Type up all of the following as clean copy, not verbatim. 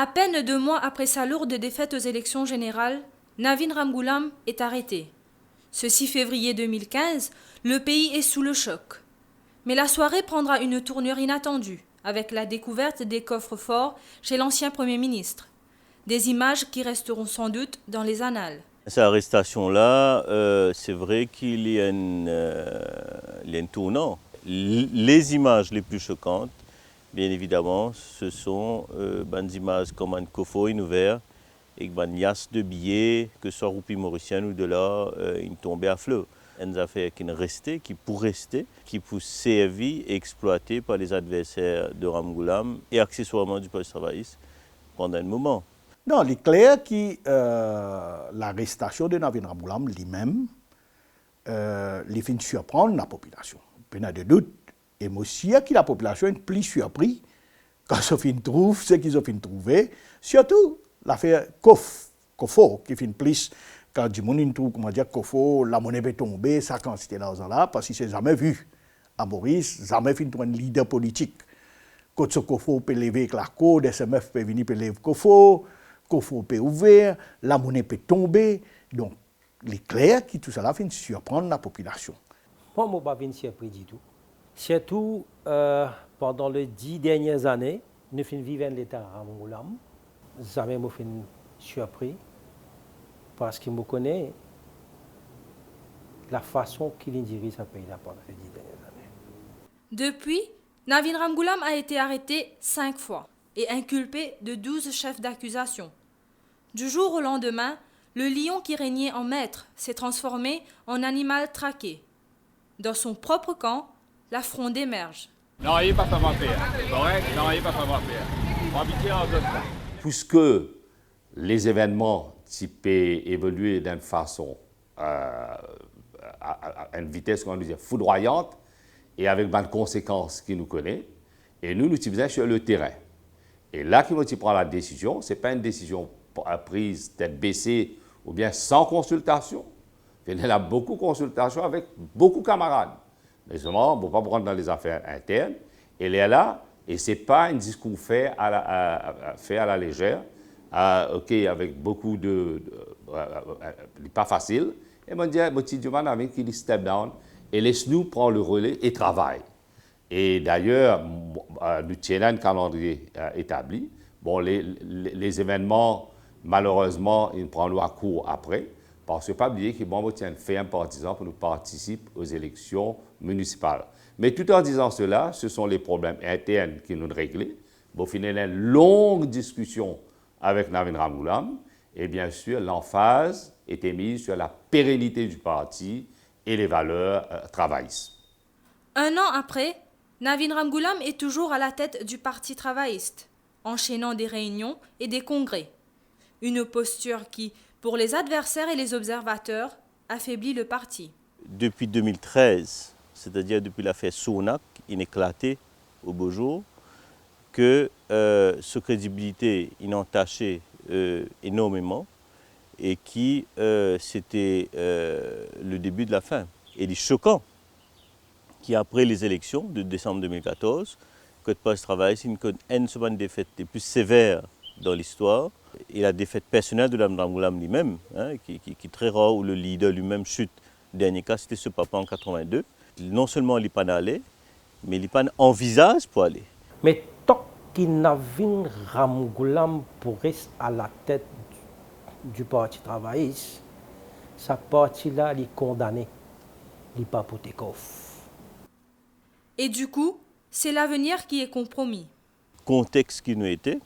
À peine 2 mois après sa lourde défaite aux élections générales, Navin Ramgoolam est arrêté. Ce 6 février 2015, le pays est sous le choc. Mais la soirée prendra une tournure inattendue, avec la découverte des coffres forts chez l'ancien Premier ministre. Des images qui resteront sans doute dans les annales. Cette arrestation-là, c'est vrai qu'il y a un tournant. Les images les plus choquantes, bien évidemment, ce sont des images comme un coffre ouvert et une yasse de billets, que ce soit roupies mauriciennes ou de là, une tombée à flot. Une affaire qui restait, qui pour rester, qui pour servir et exploiter par les adversaires de Ramgoolam et accessoirement du Parti travailliste pendant un moment. Non, il est clair que l'arrestation de Navin Ramgoolam lui-même, il fait surprendre la population. Il n'y a pas de doute. Et moi aussi, que la population est plus surprise quand ils trouvent ce qu'ils ont trouvé. Surtout l'affaire Kofo, qui fait plus, quand du monde trouve, comment dire, Kofo, la monnaie est tombée, sa quantité d'argent-là, parce qu'il ne s'est jamais vu à Maurice, jamais fait un leader politique. Quand ce Kofo peut lever avec la cour, des SMF peut venir pour lever Kofo, Kofo peut ouvrir, la monnaie peut tomber. Donc, il est clair que tout cela fait surprendre la population. Moi, je ne suis pas surpris du tout. Surtout, pendant les 10 dernières années, nous vivons l'État à Ramgoolam. Jamais je suis surpris parce qu'il me connaît la façon qu'il dirige ce pays pendant les 10 dernières années. Depuis, Navin Ramgoolam a été arrêté 5 fois et inculpé de 12 chefs d'accusation. Du jour au lendemain, le lion qui régnait en maître s'est transformé en animal traqué. Dans son propre camp, la fronde émerge. N'auriez pas fait faire, correct? N'auriez pas fait faire. Habitué en zone. Puisque les événements typent évoluer d'une façon à une vitesse, qu'on dit, foudroyante et avec des conséquences qui nous connaissent, et nous utilisons sur le terrain. Et là, qui nous prend la décision, ce n'est pas une décision prise tête baissée ou bien sans consultation. Il y a beaucoup de consultations avec beaucoup de camarades. Mais seulement, on ne peut pas prendre dans les affaires internes. Elle est là, et ce n'est pas un discours fait à la légère, avec beaucoup de pas facile. Et on dit, petit Duman avec qui step down, et laisse-nous prendre le relais et travailler. Et d'ailleurs, nous tenons un calendrier établi. Bon, les événements, malheureusement, ils prennent à court après. Parce qu'il ne faut pas oublier que bon, on fait un partisan pour nous participer aux élections municipales. Mais tout en disant cela, ce sont les problèmes internes qui nous règlent. Bon, finalement, une longue discussion avec Navin Ramgoolam. Et bien sûr, l'emphase était mise sur la pérennité du parti et les valeurs travaillistes. 1 an après, Navin Ramgoolam est toujours à la tête du Parti travailliste, enchaînant des réunions et des congrès. Une posture qui, pour les adversaires et les observateurs, affaiblit le parti. Depuis 2013, c'est-à-dire depuis l'affaire Sonac, il est éclaté au beau jour, que sa crédibilité est entachée énormément et qui c'était le début de la fin. Et il est choquant qu'après les élections de décembre 2014, que le Parti travailliste ait une défaite des plus sévères dans l'histoire. Et la défaite personnelle de Ramgoolam lui-même, hein, qui est très rare, où le leader lui-même chute. Le dernier cas, c'était ce papa en 82. Non seulement il n'est pas allé, mais il n'est pas envisage pour aller. Mais tant qu'il Navin Ramgoolam pour rester à la tête du Parti travailliste, sa partie-là, il est condamné. Il n'est pas pour Tekoff. Et du coup, c'est l'avenir qui est compromis. Contexte qui nous était,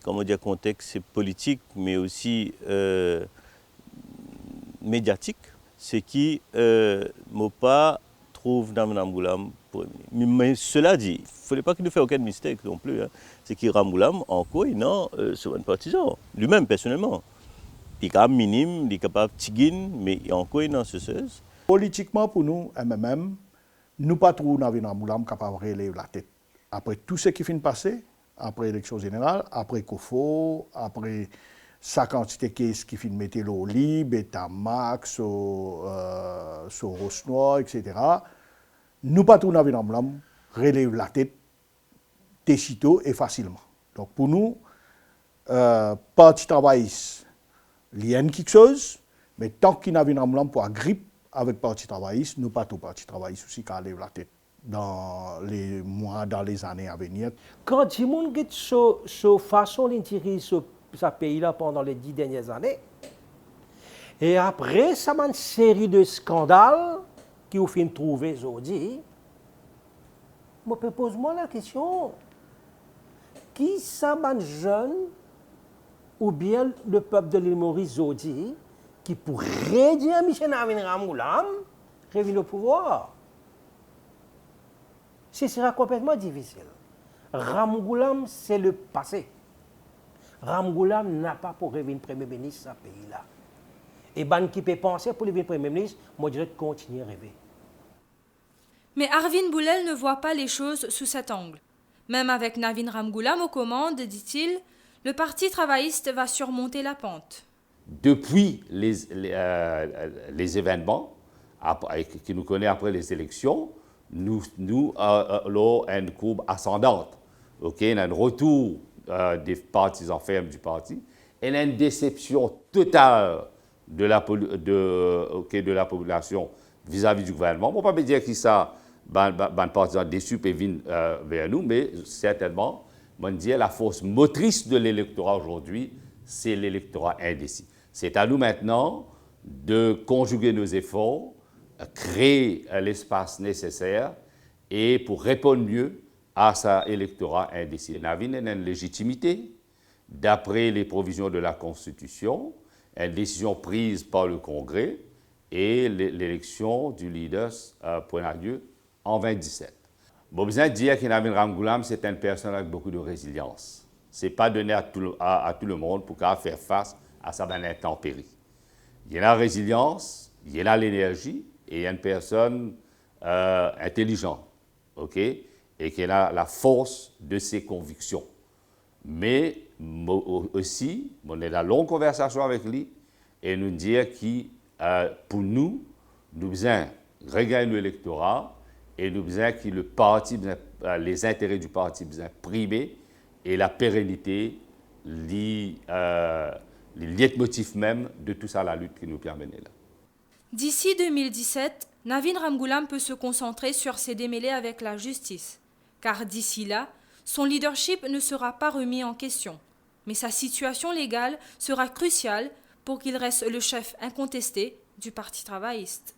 comment dire, contexte politique, mais aussi médiatique, c'est qui Mopa trouve Navin Ramgoolam. Mais cela dit, il ne fallait pas qu'il ne fasse aucun mistake non plus. Hein. C'est que Ramgoolam, encore, non, c'est un partisan, lui-même personnellement. Il est capable minime, il est capable de tigine, mais encore, non, c'est ça. Politiquement, pour nous, MMM, nous pas trop Navin Ramgoolam capable de relever la tête. Après tout ce qui vient de passer, après l'élection générale, après Kofo, après sa quantité de caisses qui finit de mettre au lit, Betamax, Soros Noir, etc. Nous pas tout Navin Ramgoolam relève la tête, tessito et facilement. Donc pour nous, Parti travailliste, il y a quelque chose, mais tant qu'il n'a pas Ramgoulam pour grippe avec Parti travailliste, nous pas tout Parti travailliste aussi qui lève la tête dans les mois, dans les années à venir. Quand tout le monde a cette façon de tirer ce pays-là pendant les 10 dernières années, et après, ça m'a une série de scandales qui ont fait trouver aujourd'hui. Je me pose-moi la question, qui ça m'a jeune ou bien le peuple de l'île Maurice aujourd'hui qui pourrait dire Michel Navin Ramgoulam revenir au pouvoir? Ce sera complètement difficile. Ramgoulam, c'est le passé. Ramgoulam n'a pas pour revenir Premier ministre de ce pays-là. Et ban qui peut penser pour devenir Premier ministre, moi je dirais continuer à rêver. Mais Arvin Boulel ne voit pas les choses sous cet angle. Même avec Navin Ramgoulam aux commandes, dit-il, le Parti travailliste va surmonter la pente. Depuis les événements qui nous connaissent après les élections, nous avons une courbe ascendante. Okay? On a un retour des partisans fermes du parti et on a une déception totale de la population vis-à-vis du gouvernement. On ne peut pas dire que ça, les partisans déçus peuvent venir vers nous, mais certainement, on dit la force motrice de l'électorat aujourd'hui, c'est l'électorat indécis. C'est à nous maintenant de conjuguer nos efforts, créer l'espace nécessaire et pour répondre mieux à cet électorat indécis. Navin a une légitimité d'après les provisions de la Constitution, une décision prise par le Congrès et l'élection du leader prendra lieu en 2017. Bon, besoin de dire que Navin Ramgoulam, c'est une personne avec beaucoup de résilience. Ce n'est pas donné à tout le monde pour faire face à sa intempérie. Il y a la résilience, il y a l'énergie et il y a une personne intelligente, ok, et qui a la force de ses convictions. Mais aussi, on a une longue conversation avec lui et nous dire que pour nous besoin regagner l'électorat et nous besoin que le parti, les intérêts du parti besoin primer et la pérennité, les leitmotifs même de tout ça, la lutte qui nous permet là. D'ici 2017, Navin Ramgoulam peut se concentrer sur ses démêlés avec la justice, car d'ici là, son leadership ne sera pas remis en question, mais sa situation légale sera cruciale pour qu'il reste le chef incontesté du Parti travailliste.